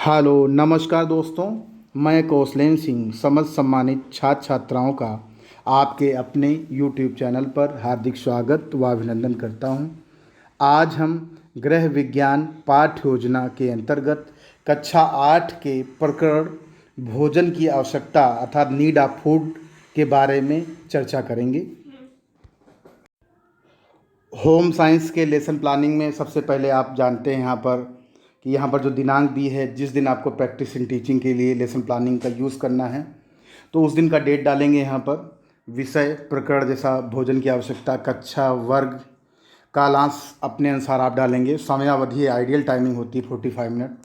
Hello नमस्कार दोस्तों। मैं कौशलेन सिंह समझ सम्मानित छात्र छात्राओं का आपके अपने यूट्यूब चैनल पर हार्दिक स्वागत व अभिनंदन करता हूं। आज हम गृह विज्ञान पाठ्य योजना के अंतर्गत कक्षा 8 के प्रकरण भोजन की आवश्यकता अर्थात नीड ऑफ फूड के बारे में चर्चा करेंगे। होम साइंस के लेसन प्लानिंग में सबसे पहले आप जानते हैं यहाँ पर जो दिनांक दी है, जिस दिन आपको प्रैक्टिस इन टीचिंग के लिए लेसन प्लानिंग का यूज़ करना है, तो उस दिन का डेट डालेंगे। यहाँ पर विषय प्रकरण जैसा भोजन की आवश्यकता, कक्षा, वर्ग, कालांश अपने अनुसार आप डालेंगे। समयावधि आइडियल टाइमिंग होती है 45 मिनट।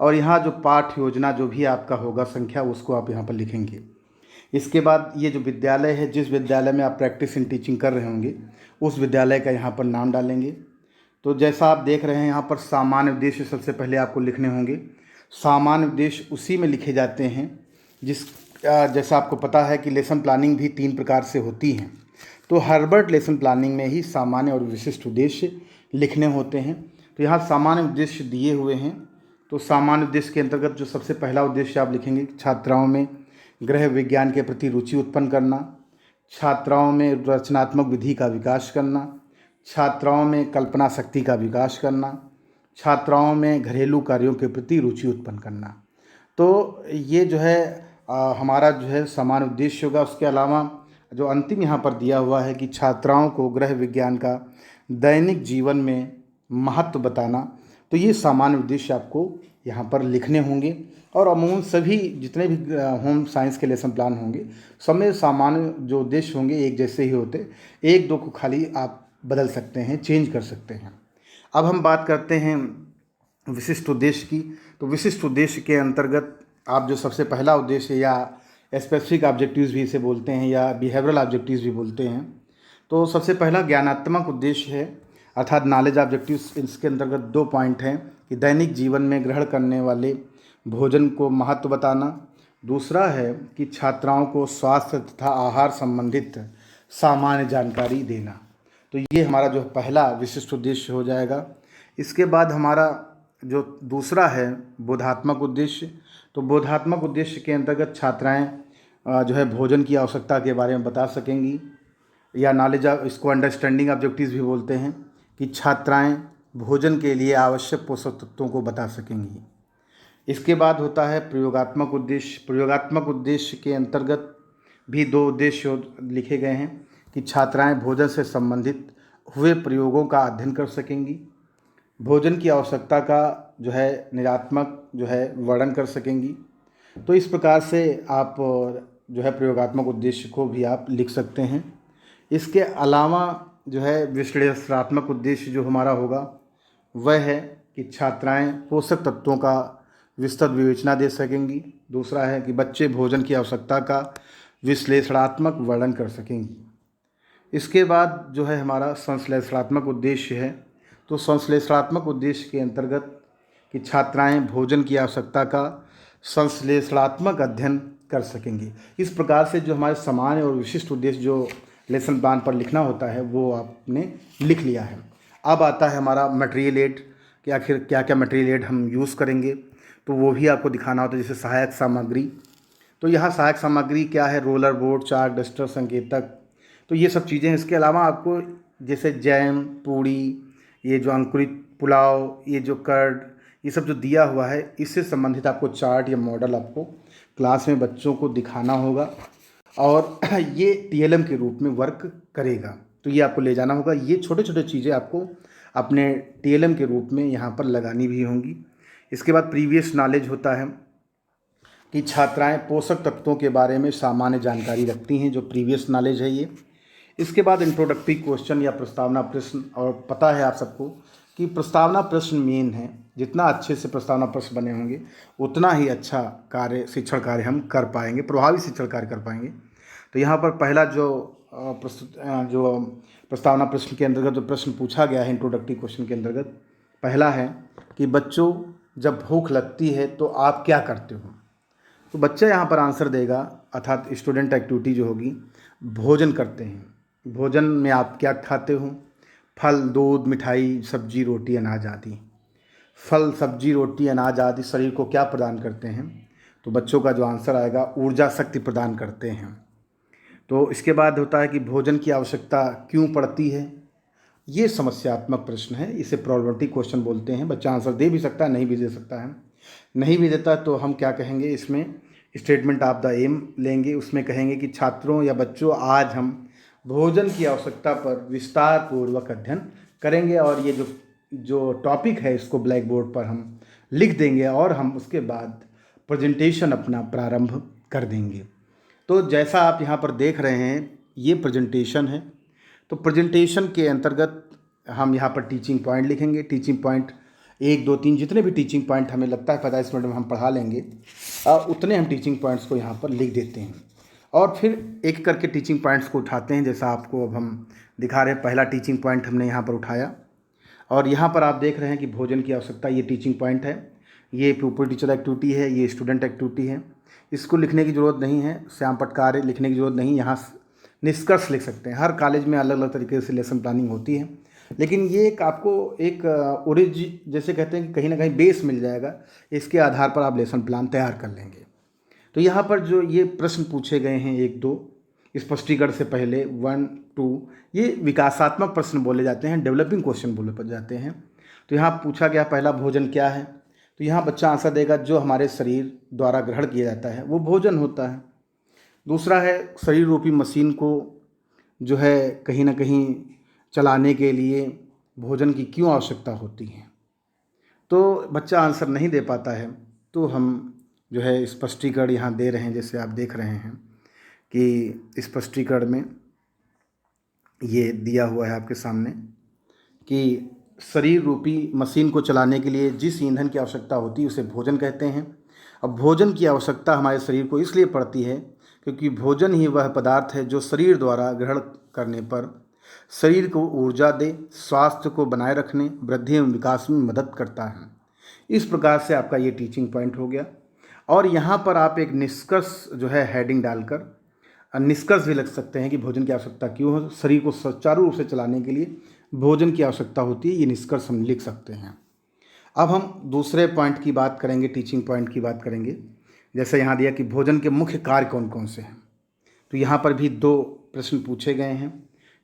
और यहाँ जो पाठ्य योजना जो भी आपका होगा संख्या, उसको आप यहाँ पर लिखेंगे। इसके बाद ये जो विद्यालय है, जिस विद्यालय में आप प्रैक्टिस इन टीचिंग कर रहे होंगे, उस विद्यालय का यहाँ पर नाम डालेंगे। तो जैसा आप देख रहे हैं यहाँ पर सामान्य उद्देश्य सबसे पहले आपको लिखने होंगे। सामान्य उद्देश्य उसी में लिखे जाते हैं जैसा आपको पता है कि लेसन प्लानिंग भी 3 प्रकार से होती हैं। तो हर्बर्ट लेसन प्लानिंग में ही सामान्य और विशिष्ट उद्देश्य लिखने होते हैं। तो यहाँ सामान्य उद्देश्य दिए हुए हैं। तो सामान्य उद्देश्य के अंतर्गत जो सबसे पहला उद्देश्य आप लिखेंगे, छात्राओं में गृह विज्ञान के प्रति रुचि उत्पन्न करना, छात्राओं में रचनात्मक विधि का विकास करना, छात्राओं में कल्पना शक्ति का विकास करना, छात्राओं में घरेलू कार्यों के प्रति रुचि उत्पन्न करना। तो ये जो है हमारा जो है सामान्य उद्देश्य होगा। उसके अलावा जो अंतिम यहाँ पर दिया हुआ है कि छात्राओं को गृह विज्ञान का दैनिक जीवन में महत्व बताना, तो ये सामान्य उद्देश्य आपको यहाँ पर लिखने होंगे। और अमूमन सभी जितने भी होम साइंस के लेसन प्लान होंगे, सब में सामान्य जो उद्देश्य होंगे एक जैसे ही होते, एक दो को खाली आप बदल सकते हैं, चेंज कर सकते हैं। अब हम बात करते हैं विशिष्ट उद्देश्य की। तो विशिष्ट उद्देश्य के अंतर्गत आप जो सबसे पहला उद्देश्य या स्पेसिफिक ऑब्जेक्टिव्स भी इसे बोलते हैं या बिहेवियरल ऑब्जेक्टिव्स भी बोलते हैं, तो सबसे पहला ज्ञानात्मक उद्देश्य है अर्थात नॉलेज ऑब्जेक्टिव्स। इसके अंतर्गत 2 पॉइंट हैं कि दैनिक जीवन में ग्रहण करने वाले भोजन को महत्व बताना। दूसरा है कि छात्राओं को स्वास्थ्य तथा आहार संबंधित सामान्य जानकारी देना। तो ये हमारा जो पहला विशिष्ट उद्देश्य हो जाएगा। इसके बाद हमारा जो दूसरा है बोधात्मक उद्देश्य। तो बोधात्मक उद्देश्य के अंतर्गत छात्राएं जो है भोजन की आवश्यकता के बारे में बता सकेंगी, या नॉलेज, इसको अंडरस्टैंडिंग ऑब्जेक्टिव्स भी बोलते हैं, कि छात्राएं भोजन के लिए आवश्यक पोषक तत्वों को बता सकेंगी। इसके बाद होता है प्रयोगात्मक उद्देश्य। प्रयोगात्मक उद्देश्य के अंतर्गत भी 2 उद्देश्य लिखे गए हैं कि छात्राएं भोजन से संबंधित हुए प्रयोगों का अध्ययन कर सकेंगी, भोजन की आवश्यकता का जो है निरात्मक जो है वर्णन कर सकेंगी। तो इस प्रकार से आप जो है प्रयोगात्मक उद्देश्य को भी आप लिख सकते हैं। इसके अलावा जो है विश्लेषणात्मक उद्देश्य जो हमारा होगा वह है कि छात्राएं पोषक तत्वों का विस्तृत विवेचना दे सकेंगी। दूसरा है कि बच्चे भोजन की आवश्यकता का विश्लेषणात्मक वर्णन कर सकेंगी। इसके बाद जो है हमारा संश्लेषणात्मक उद्देश्य है। तो संश्लेषणात्मक उद्देश्य के अंतर्गत कि छात्राएं भोजन की आवश्यकता का संश्लेषणात्मक अध्ययन कर सकेंगी। इस प्रकार से जो हमारे सामान्य और विशिष्ट उद्देश्य जो लेसन प्लान पर लिखना होता है वो आपने लिख लिया है। अब आता है हमारा मटेरियल एड कि आखिर क्या क्या मटेरियल एड हम यूज़ करेंगे, तो वो भी आपको दिखाना होता है। जैसे सहायक सामग्री, तो यहाँ सहायक सामग्री क्या है, रोलर बोर्ड, चार्ट, डस्टर, संकेतक, तो ये सब चीज़ें हैं। इसके अलावा आपको जैसे जैम, पूड़ी, ये जो अंकुरित पुलाव, ये जो कर्ड, ये सब जो दिया हुआ है, इससे संबंधित आपको चार्ट या मॉडल आपको क्लास में बच्चों को दिखाना होगा और ये टीएलएम के रूप में वर्क करेगा। तो ये आपको ले जाना होगा। ये छोटे छोटे चीज़ें आपको अपने टीएलएम के रूप में यहाँ पर लगानी भी होंगी। इसके बाद प्रीवियस नॉलेज होता है कि छात्राएं पोषक तत्वों के बारे में सामान्य जानकारी रखती हैं, जो प्रीवियस नॉलेज है ये। इसके बाद इंट्रोडक्टरी क्वेश्चन या प्रस्तावना प्रश्न, और पता है आप सबको कि प्रस्तावना प्रश्न मेन है। जितना अच्छे से प्रस्तावना प्रश्न बने होंगे उतना ही अच्छा कार्य, शिक्षण कार्य हम कर पाएंगे, प्रभावी शिक्षण कार्य कर पाएंगे। तो यहाँ पर पहला जो प्रस्तावना प्रश्न के अंतर्गत जो प्रश्न पूछा गया है इंट्रोडक्टरी क्वेश्चन के अंतर्गत, पहला है कि बच्चों जब भूख लगती है तो आप क्या करते हो। तो बच्चा यहाँ पर आंसर देगा, अर्थात स्टूडेंट एक्टिविटी जो होगी, भोजन करते हैं। भोजन में आप क्या खाते हो, फल, दूध, मिठाई, सब्जी, रोटी, अनाज आदि। फल सब्जी रोटी अनाज आदि शरीर को क्या प्रदान करते हैं? तो बच्चों का जो आंसर आएगा ऊर्जा शक्ति प्रदान करते हैं। तो इसके बाद होता है कि भोजन की आवश्यकता क्यों पड़ती है? ये समस्यात्मक प्रश्न है, इसे प्रॉब्लमेटिक क्वेश्चन बोलते हैं। बच्चा आंसर दे भी सकता है, नहीं भी दे सकता है। नहीं भी देता तो हम क्या कहेंगे, इसमें स्टेटमेंट ऑफ द एम लेंगे। उसमें कहेंगे कि छात्रों या बच्चों, आज हम भोजन की आवश्यकता पर विस्तार पूर्वक अध्ययन करेंगे, और ये जो टॉपिक है इसको ब्लैक बोर्ड पर हम लिख देंगे और हम उसके बाद प्रेजेंटेशन अपना प्रारंभ कर देंगे। तो जैसा आप यहाँ पर देख रहे हैं, ये प्रेजेंटेशन है। तो प्रेजेंटेशन के अंतर्गत हम यहाँ पर टीचिंग पॉइंट लिखेंगे। टीचिंग पॉइंट 1 2 3 जितने भी टीचिंग पॉइंट हमें लगता है 45 मिनट में हम पढ़ा लेंगे, उतने हम टीचिंग पॉइंट्स को यहाँ पर लिख देते हैं और फिर एक करके टीचिंग पॉइंट्स को उठाते हैं। जैसा आपको अब हम दिखा रहे हैं, पहला टीचिंग पॉइंट हमने यहाँ पर उठाया और यहाँ पर आप देख रहे हैं कि भोजन की आवश्यकता, ये टीचिंग पॉइंट है। ये प्यूपिल टीचर एक्टिविटी है, ये स्टूडेंट एक्टिविटी है। इसको लिखने की ज़रूरत नहीं है, श्याम पटकारे लिखने की ज़रूरत नहीं। यहाँ निष्कर्ष लिख सकते हैं। हर कॉलेज में अलग अलग तरीके से लेसन प्लानिंग होती है, लेकिन ये एक आपको एक जैसे कहते हैं कि कहीं ना कहीं बेस मिल जाएगा। इसके आधार पर आप लेसन प्लान तैयार कर लेंगे। तो यहाँ पर जो ये प्रश्न पूछे गए हैं 1 2 स्पष्टीकरण से पहले 1 2, ये विकासात्मक प्रश्न बोले जाते हैं, डेवलपिंग क्वेश्चन बोले जाते हैं। तो यहाँ पूछा गया पहला, भोजन क्या है? तो यहाँ बच्चा आंसर देगा, जो हमारे शरीर द्वारा ग्रहण किया जाता है वो भोजन होता है। दूसरा है, शरीर रूपी मशीन को जो है कहीं ना कहीं चलाने के लिए भोजन की क्यों आवश्यकता होती है? तो बच्चा आंसर नहीं दे पाता है, तो हम जो है स्पष्टीकरण यहाँ दे रहे हैं। जैसे आप देख रहे हैं कि स्पष्टीकरण में ये दिया हुआ है आपके सामने कि शरीर रूपी मशीन को चलाने के लिए जिस ईंधन की आवश्यकता होती है उसे भोजन कहते हैं। अब भोजन की आवश्यकता हमारे शरीर को इसलिए पड़ती है क्योंकि भोजन ही वह पदार्थ है जो शरीर द्वारा ग्रहण करने पर शरीर को ऊर्जा दे, स्वास्थ्य को बनाए रखने, वृद्धि एवं विकास में मदद करता है। इस प्रकार से आपका ये टीचिंग पॉइंट हो गया। और यहाँ पर आप एक निष्कर्ष जो है हेडिंग डालकर निष्कर्ष भी लिख सकते हैं कि भोजन की आवश्यकता क्यों हो, शरीर को सुचारू रूप से चलाने के लिए भोजन की आवश्यकता होती है। ये निष्कर्ष हम लिख सकते हैं। अब हम दूसरे पॉइंट की बात करेंगे, टीचिंग पॉइंट की बात करेंगे। जैसे यहाँ दिया कि भोजन के मुख्य कार्य कौन कौन से हैं। तो यहाँ पर भी 2 प्रश्न पूछे गए हैं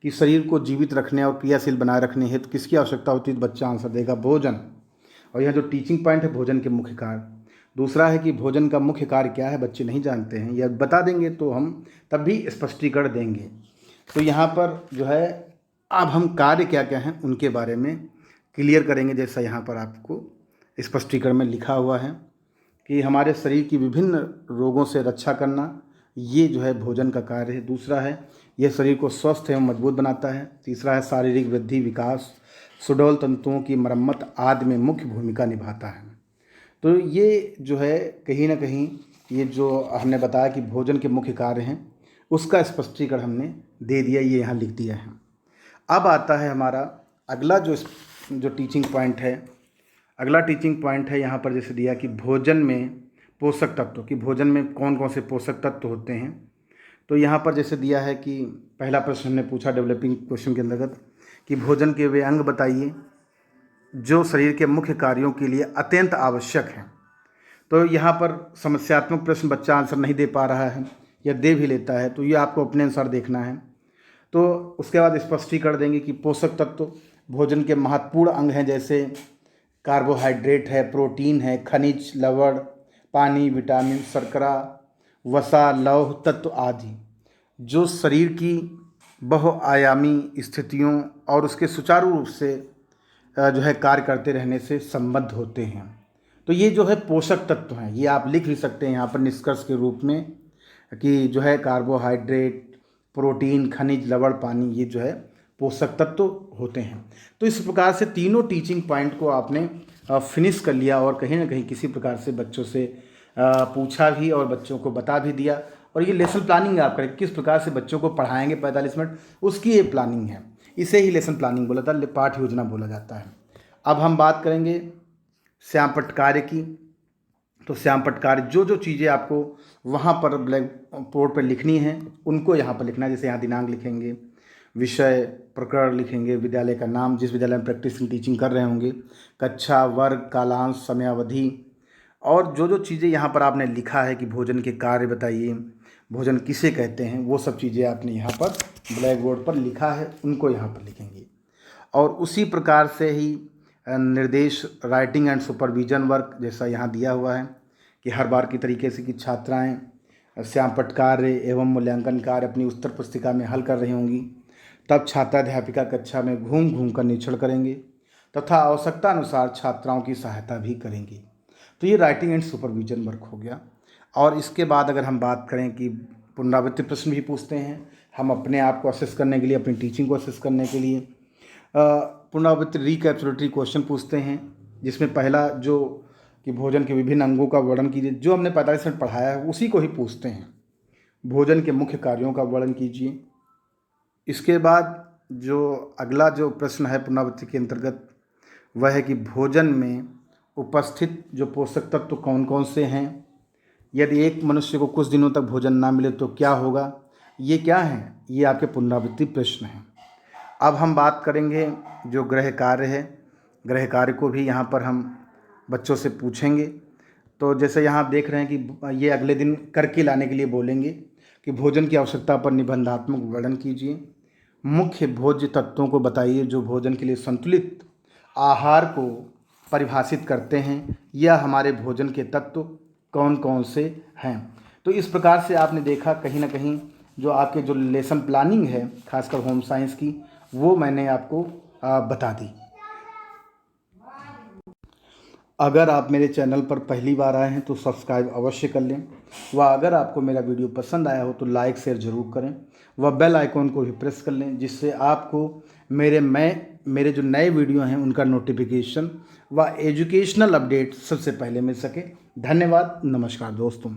कि शरीर को जीवित रखने और क्रियाशील बनाए रखने हेतु किसकी आवश्यकता होती है? तो बच्चा आंसर देगा भोजन। और यह जो टीचिंग पॉइंट है, भोजन के मुख्य कार्य। दूसरा है कि भोजन का मुख्य कार्य क्या है, बच्चे नहीं जानते हैं, या बता देंगे तो हम तब भी स्पष्टीकरण देंगे। तो यहाँ पर जो है अब हम कार्य क्या क्या हैं उनके बारे में क्लियर करेंगे। जैसा यहाँ पर आपको स्पष्टीकरण में लिखा हुआ है कि हमारे शरीर की विभिन्न रोगों से रक्षा करना, ये जो है भोजन का कार्य है। दूसरा है, यह शरीर को स्वस्थ एवं मजबूत बनाता है। तीसरा है, शारीरिक वृद्धि, विकास, सुडौल तंतुओं की मरम्मत आदि में मुख्य भूमिका निभाता है। तो ये जो है कहीं ना कहीं ये जो हमने बताया कि भोजन के मुख्य कार्य हैं, उसका स्पष्टीकरण हमने दे दिया, ये यहाँ लिख दिया है। अब आता है हमारा अगला जो टीचिंग पॉइंट है। अगला टीचिंग पॉइंट है यहाँ पर जैसे दिया कि भोजन में पोषक तत्व, कि भोजन में कौन कौन से पोषक तत्व होते हैं। तो यहाँ पर जैसे दिया है कि पहला प्रश्न हमने पूछा डेवलपिंग क्वेश्चन के अंतर्गत कि भोजन के वे अंग बताइए जो शरीर के मुख्य कार्यों के लिए अत्यंत आवश्यक हैं। तो यहाँ पर समस्यात्मक प्रश्न, बच्चा आंसर नहीं दे पा रहा है या दे भी लेता है, तो ये आपको अपने अनुसार देखना है। तो उसके बाद स्पष्टीकरण देंगे कि पोषक तत्व भोजन के महत्वपूर्ण अंग हैं, जैसे कार्बोहाइड्रेट है, प्रोटीन है, खनिज, लवण, पानी, विटामिन, शर्करा, वसा, लौह तत्व आदि, जो शरीर की बहुआयामी स्थितियों और उसके सुचारू रूप से जो है कार्य करते रहने से संबद्ध होते हैं। तो ये जो है पोषक तत्व हैं, ये आप लिख भी सकते हैं यहाँ पर निष्कर्ष के रूप में कि जो है कार्बोहाइड्रेट, प्रोटीन, खनिज, लवण, पानी, ये जो है पोषक तत्व होते हैं। तो इस प्रकार से तीनों टीचिंग पॉइंट को आपने फिनिश कर लिया और कहीं ना कहीं किसी प्रकार से बच्चों से पूछा भी और बच्चों को बता भी दिया। और ये लेसन प्लानिंग आप करें, किस प्रकार से बच्चों को पढ़ाएंगे 45 मिनट, उसकी ये प्लानिंग है। इसे ही लेसन प्लानिंग बोला था, पाठ योजना बोला जाता है। अब हम बात करेंगे श्याम पटकार्य की। तो श्याम पटकार्य जो चीज़ें आपको वहाँ पर ब्लैक बोर्ड पर लिखनी है उनको यहाँ पर लिखना है। जैसे यहाँ दिनांक लिखेंगे, विषय प्रकरण लिखेंगे, विद्यालय का नाम, जिस विद्यालय में प्रैक्टिस टीचिंग कर रहे होंगे, कक्षा, वर्ग, कालांश, समयावधि, और जो जो चीज़ें यहाँ पर आपने लिखा है कि भोजन के कार्य बताइए, भोजन किसे कहते हैं, वो सब चीज़ें आपने यहाँ पर ब्लैक बोर्ड पर लिखा है, उनको यहाँ पर लिखेंगे। और उसी प्रकार से ही निर्देश, राइटिंग एंड सुपरविजन वर्क, जैसा यहाँ दिया हुआ है कि हर बार की तरीके से कि छात्राएँ श्यामपट्ट कार्य एवं मूल्यांकन कार्य अपनी उत्तर पुस्तिका में हल कर रही होंगी, तब छात्राध्यापिका कक्षा में घूम घूम कर निरीक्षण करेंगे तथा आवश्यकता अनुसार छात्राओं की सहायता भी करेंगी। तो ये राइटिंग एंड सुपरविजन वर्क हो गया। और इसके बाद अगर हम बात करें कि पुनरावृत्ति प्रश्न भी पूछते हैं, हम अपने आप को असेस करने के लिए, अपनी टीचिंग को असेस करने के लिए पुनरावृत्ति रिकैपिचुलेटरी क्वेश्चन पूछते हैं, जिसमें पहला जो कि भोजन के विभिन्न अंगों का वर्णन कीजिए, जो हमने 45 मिनट पढ़ाया है उसी को ही पूछते हैं। भोजन के मुख्य कार्यों का वर्णन कीजिए। इसके बाद जो अगला जो प्रश्न है पुनरावृत्ति के अंतर्गत, वह है कि भोजन में उपस्थित जो पोषक तत्व कौन कौन से हैं, यदि एक मनुष्य को कुछ दिनों तक भोजन ना मिले तो क्या होगा, ये क्या है, ये आपके पुनरावृत्ति प्रश्न हैं। अब हम बात करेंगे जो गृह कार्य है, गृह कार्य को भी यहाँ पर हम बच्चों से पूछेंगे। तो जैसे यहाँ देख रहे हैं कि ये अगले दिन करके लाने के लिए बोलेंगे कि भोजन की आवश्यकता पर निबंधात्मक वर्णन कीजिए, मुख्य भोज्य तत्वों को बताइए जो भोजन के लिए संतुलित आहार को परिभाषित करते हैं, या हमारे भोजन के तत्व कौन कौन से हैं। तो इस प्रकार से आपने देखा कहीं ना कहीं जो आपके जो लेसन प्लानिंग है खासकर होम साइंस की, वो मैंने आपको बता दी। अगर आप मेरे चैनल पर पहली बार आए हैं तो सब्सक्राइब अवश्य कर लें, व अगर आपको मेरा वीडियो पसंद आया हो तो लाइक शेयर ज़रूर करें, व बेल आइकॉन को भी प्रेस कर लें, जिससे आपको मेरे जो नए वीडियो हैं उनका नोटिफिकेशन व एजुकेशनल अपडेट सबसे पहले मिल सके। धन्यवाद, नमस्कार दोस्तों।